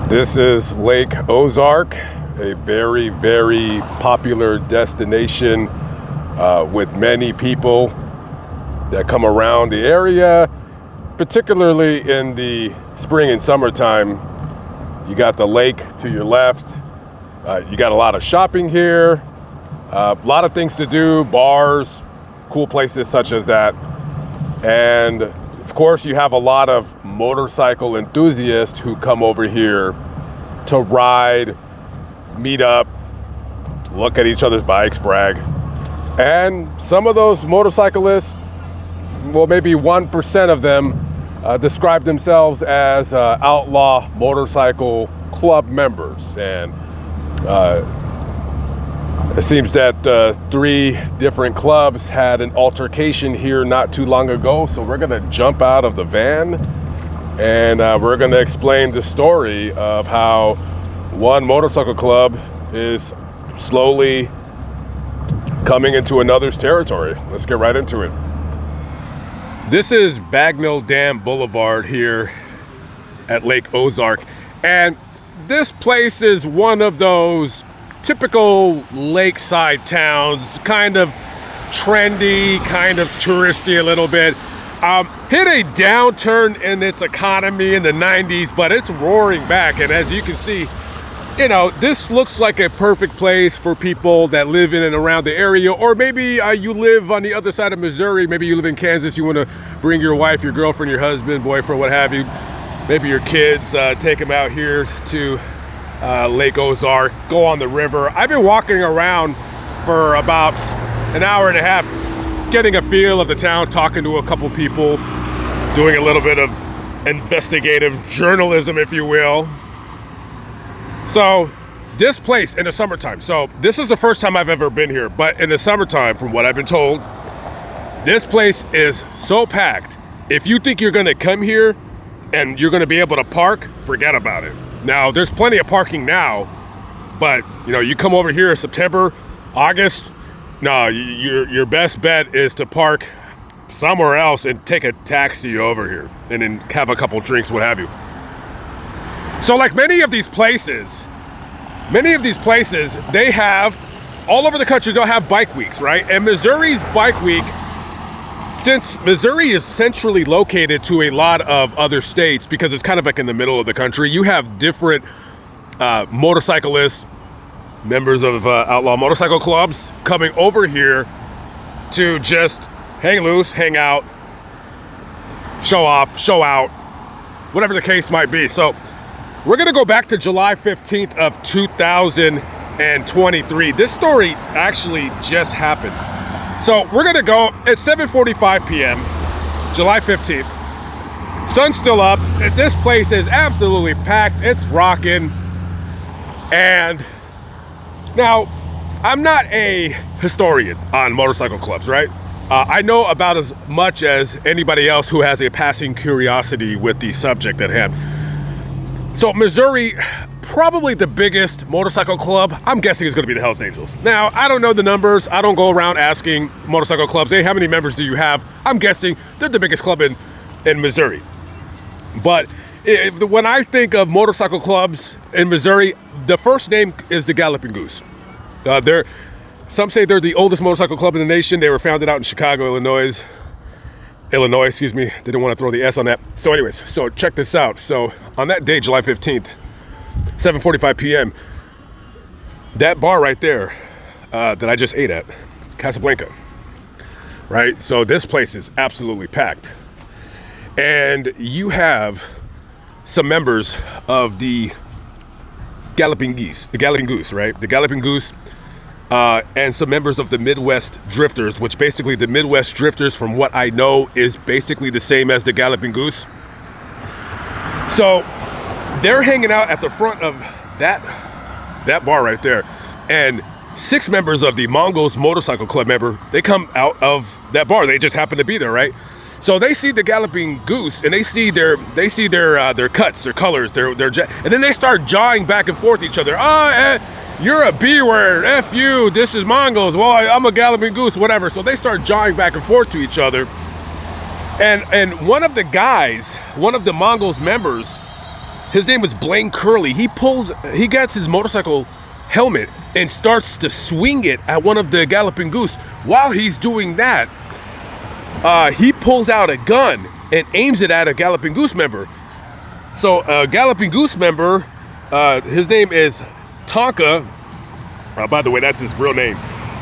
This is Lake Ozark, a very, very popular destination with many people that come around the area, particularly in the spring and summertime. You got the lake to your left. You got a lot of shopping here, a lot of things to do, bars, cool places such as that. And of course, you have a lot of motorcycle enthusiasts who come over here to ride, meet up, look at each other's bikes, brag. And some of those motorcyclists, well, maybe 1% of them describe themselves as outlaw motorcycle club members. And it seems that 3 different clubs had an altercation here not too long ago. So we're gonna jump out of the van and we're gonna explain the story of how one motorcycle club is slowly coming into another's territory. Let's get right into it. This is Bagnell Dam Boulevard here at Lake Ozark. And this place is one of those typical lakeside towns, kind of trendy, kind of touristy a little bit. Hit a downturn in its economy in the 90s, but it's roaring back. And as you can see, you know, this looks like a perfect place for people that live in and around the area, or maybe you live on the other side of Missouri. Maybe you live in Kansas. You want to bring your wife, your girlfriend, your husband, boyfriend, what have you. Maybe your kids, take them out here to Lake Ozark, go on the river. I've been walking around for about an hour and a half, getting a feel of the town, talking to a couple people, doing a little bit of investigative journalism, if you will. So this place in the summertime, so this is the first time I've ever been here, but in the summertime, from what I've been told, this place is so packed. If you think you're gonna come here and you're gonna be able to park, forget about it. Now, there's plenty of parking now, but you know, you come over here in September, August, no, your best bet is to park somewhere else and take a taxi over here and then have a couple drinks, what have you. So like many of these places, they have, all over the country, they'll have bike weeks, right? And Missouri's bike week, since Missouri is centrally located to a lot of other states, because it's kind of like in the middle of the country, you have different motorcyclists, members of outlaw motorcycle clubs coming over here to just hang loose, hang out, show off, show out, whatever the case might be. So we're gonna go back to July 15th of 2023. This story actually just happened. So we're gonna go at 7:45 p.m., July 15th. Sun's still up. This place is absolutely packed. It's rocking. And now, I'm not a historian on motorcycle clubs, right? I know about as much as anybody else who has a passing curiosity with the subject at hand. So Missouri, probably the biggest motorcycle club, I'm guessing is gonna be the Hells Angels. Now, I don't know the numbers. I don't go around asking motorcycle clubs, hey, how many members do you have? I'm guessing they're the biggest club in Missouri. But when I think of motorcycle clubs in Missouri, the first name is the Galloping Goose. Some say they're the oldest motorcycle club in the nation. They were founded out in Chicago, Illinois, excuse me. They didn't want to throw the S on that. So anyways, so check this out. So on that day, July 15th, 7:45 p.m., that bar right there that I just ate at, Casablanca, right? So this place is absolutely packed. And you have some members of the Galloping Goose, right? The Galloping Goose, and some members of the Midwest Drifters, which basically the Midwest Drifters, from what I know, is basically the same as the Galloping Goose. So they're hanging out at the front of that bar right there. And 6 members of the Mongols Motorcycle Club they come out of that bar. They just happen to be there, right? So they see the Galloping Goose and they see their cuts, their colors, and then they start jawing back and forth each other. You're a B word, F you, this is Mongols, well, I'm a Galloping Goose, whatever. So they start jawing back and forth to each other. And one of the guys, one of the Mongols members, His name was Blaine Curley. He gets his motorcycle helmet and starts to swing it at one of the Galloping Goose. While he's doing that, he pulls out a gun and aims it at a Galloping Goose member. So a Galloping Goose member, his name is Tonka. By the way, that's his real name.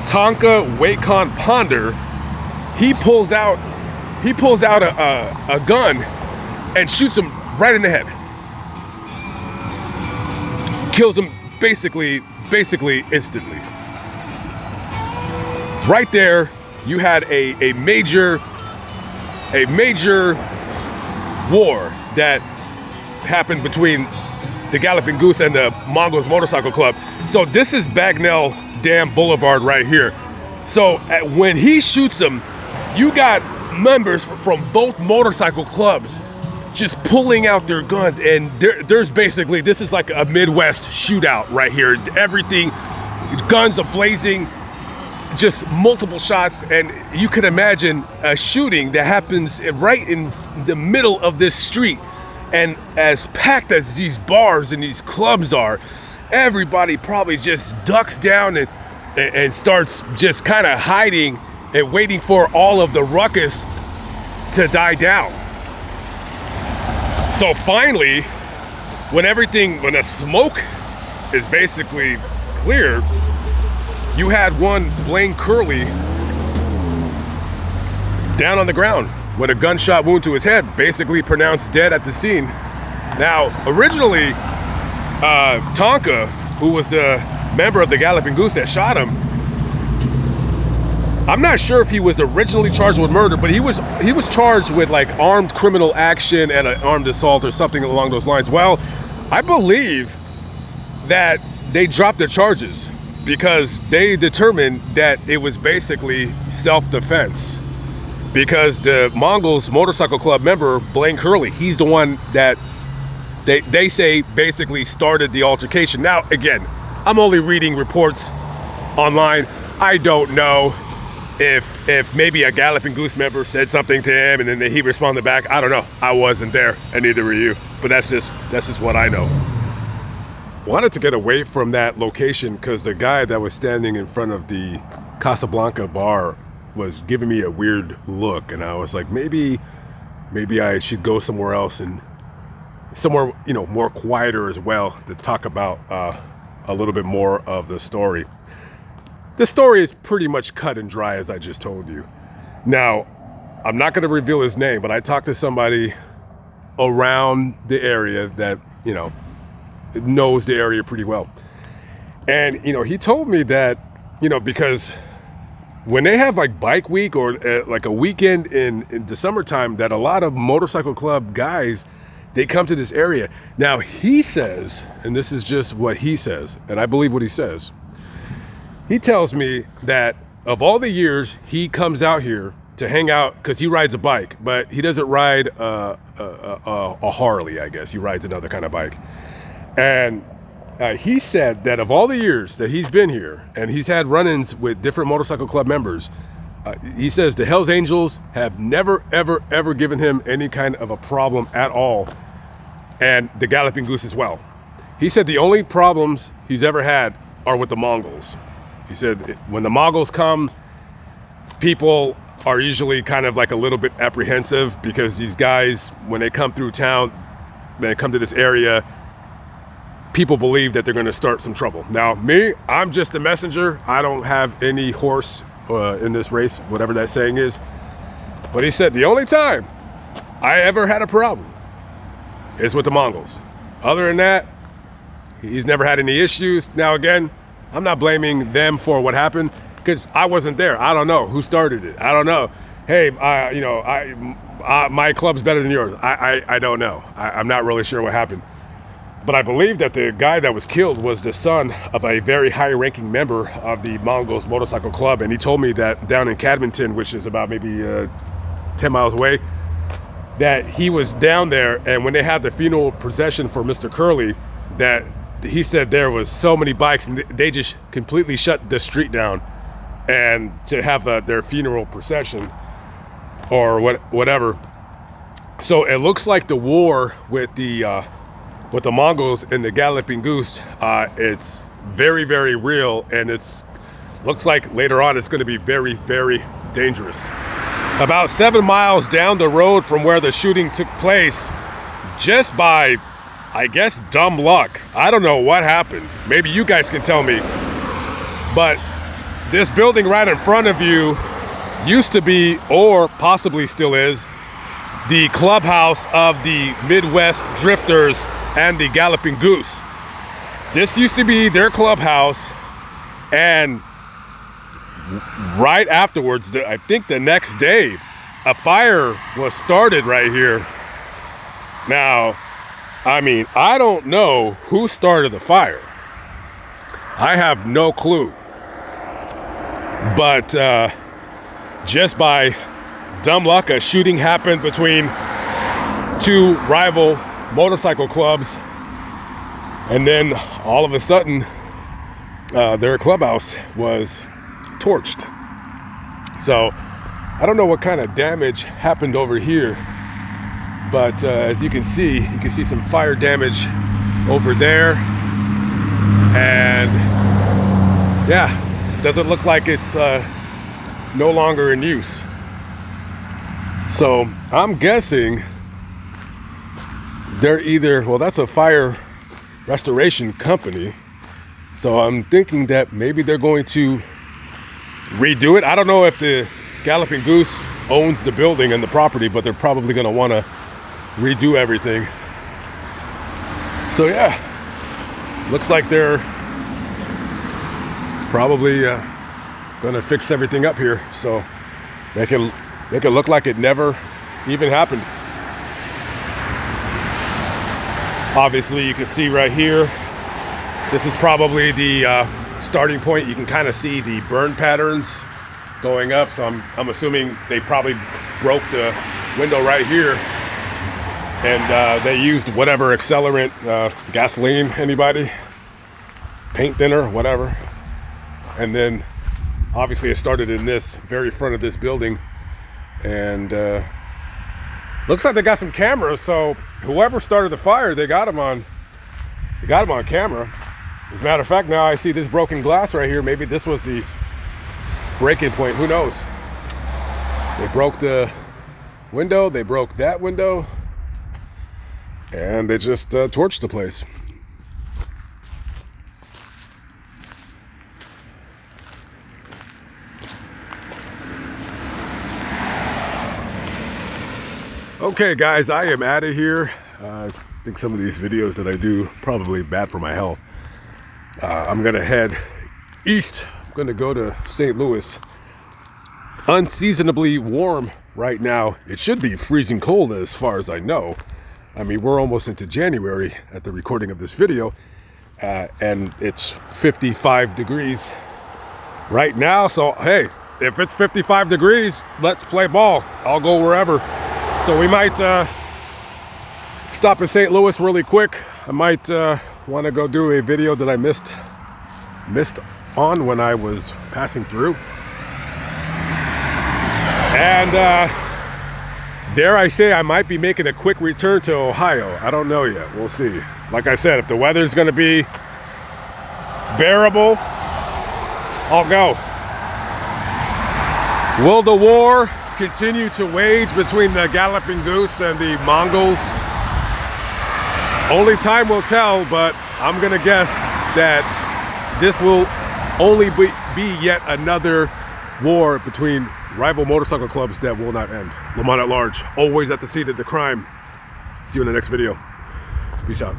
Tonka Wakon Ponder. He pulls out a gun and shoots him right in the head. Kills him basically instantly. Right there, you had a major war that happened between the Galloping Goose and the Mongols Motorcycle Club. So this is Bagnell Dam Boulevard right here. So when he shoots them, you got members from both motorcycle clubs just pulling out their guns, and there's basically, this is like a Midwest shootout right here. Everything, guns are blazing, just multiple shots, and you can imagine a shooting that happens right in the middle of this street. And as packed as these bars and these clubs are, everybody probably just ducks down and starts just kind of hiding and waiting for all of the ruckus to die down. So finally, when the smoke is basically clear, you had one Blaine Curley down on the ground with a gunshot wound to his head, basically pronounced dead at the scene. Now, originally, Tonka, who was the member of the Galloping Goose that shot him, I'm not sure if he was originally charged with murder, but he was charged with like armed criminal action and an armed assault or something along those lines. Well, I believe that they dropped their charges because they determined that it was basically self-defense. Because the Mongols Motorcycle Club member, Blaine Curley, he's the one that they say basically started the altercation. Now, again, I'm only reading reports online. I don't know if maybe a Galloping Goose member said something to him and then he responded back. I don't know. I wasn't there, and neither were you. But that's just what I know. Wanted to get away from that location because the guy that was standing in front of the Casablanca bar was giving me a weird look, and I was like, maybe I should go somewhere else and somewhere, more quieter as well, to talk about a little bit more of the story. The story is pretty much cut and dry, as I just told you. Now, I'm not going to reveal his name, but I talked to somebody around the area that, knows the area pretty well. And, he told me that, because when they have like bike week or like a weekend in the summertime, that a lot of motorcycle club guys, they come to this area. Now, he says, and this is just what he says, and I believe what he says. He tells me that of all the years he comes out here to hang out, because he rides a bike, but he doesn't ride a Harley, I guess. He rides another kind of bike. And he said that of all the years that he's been here, and he's had run-ins with different motorcycle club members, he says the Hells Angels have never, ever, ever given him any kind of a problem at all. And the Galloping Goose as well. He said the only problems he's ever had are with the Mongols. He said when the Mongols come, people are usually kind of like a little bit apprehensive because these guys, when they come through town, when they come to this area, people believe that they're going to start some trouble. Now, me, I'm just a messenger. I don't have any horse in this race, whatever that saying is. But he said the only time I ever had a problem is with the Mongols. Other than that, he's never had any issues. Now, again, I'm not blaming them for what happened because I wasn't there. I don't know who started it. I don't know. Hey, my club's better than yours. I don't know. I'm not really sure what happened. But I believe that the guy that was killed was the son of a very high-ranking member of the Mongols Motorcycle Club. And he told me that down in Cadmonton, which is about maybe 10 miles away, that he was down there. And when they had the funeral procession for Mr. Curley, that he said there was so many bikes and they just completely shut the street down and to have their funeral procession or whatever. So it looks like the war with the with the Mongols and the Galloping Goose, it's very, very real, and looks like later on it's going to be very, very dangerous. About 7 miles down the road from where the shooting took place, just by, I guess, dumb luck. I don't know what happened. Maybe you guys can tell me. But this building right in front of you used to be, or possibly still is, the clubhouse of the Midwest Drifters and the Galloping Goose. This used to be their clubhouse, and right afterwards, I think the next day, a fire was started right here. Now, I mean, I don't know who started the fire. I have no clue. But just by dumb luck, a shooting happened between two rival motorcycle clubs, and then all of a sudden their clubhouse was torched. So I don't know what kind of damage happened over here, but as you can see some fire damage over there, and yeah, doesn't look like it's no longer in use. So I'm guessing they're either, well, that's a fire restoration company, so I'm thinking that maybe they're going to redo it. I don't know if the Galloping Goose owns the building and the property, but they're probably going to want to redo everything. So yeah, looks like they're probably going to fix everything up here, so make it look like it never even happened. Obviously, you can see right here, this is probably the starting point. You can kind of see the burn patterns going up, so I'm assuming they probably broke the window right here, and they used whatever accelerant, gasoline, anybody, paint thinner, whatever, and then obviously it started in this very front of this building. And looks like they got some cameras, so whoever started the fire, they got them on camera. As a matter of fact, now I see this broken glass right here. Maybe this was the break-in point. Who knows? They broke the window, they broke that window, and they just torched the place. Okay guys, I am out of here. I think some of these videos that I do probably bad for my health. I'm gonna head east. I'm gonna go to St. Louis. Unseasonably warm right now. It should be freezing cold as far as I know. I mean, we're almost into January at the recording of this video, and it's 55 degrees right now. So hey, if it's 55 degrees, let's play ball. I'll go wherever. So we might stop in St. Louis really quick. I might want to go do a video that I missed on when I was passing through. And dare I say, I might be making a quick return to Ohio. I don't know yet. We'll see. Like I said, if the weather's going to be bearable, I'll go. Will the war continue to wage between the Galloping Goose and the Mongols? Only time will tell, but I'm gonna guess that this will only be yet another war between rival motorcycle clubs that will not end. Lamont at large, always at the seat of the crime. See you in the next video. Peace out.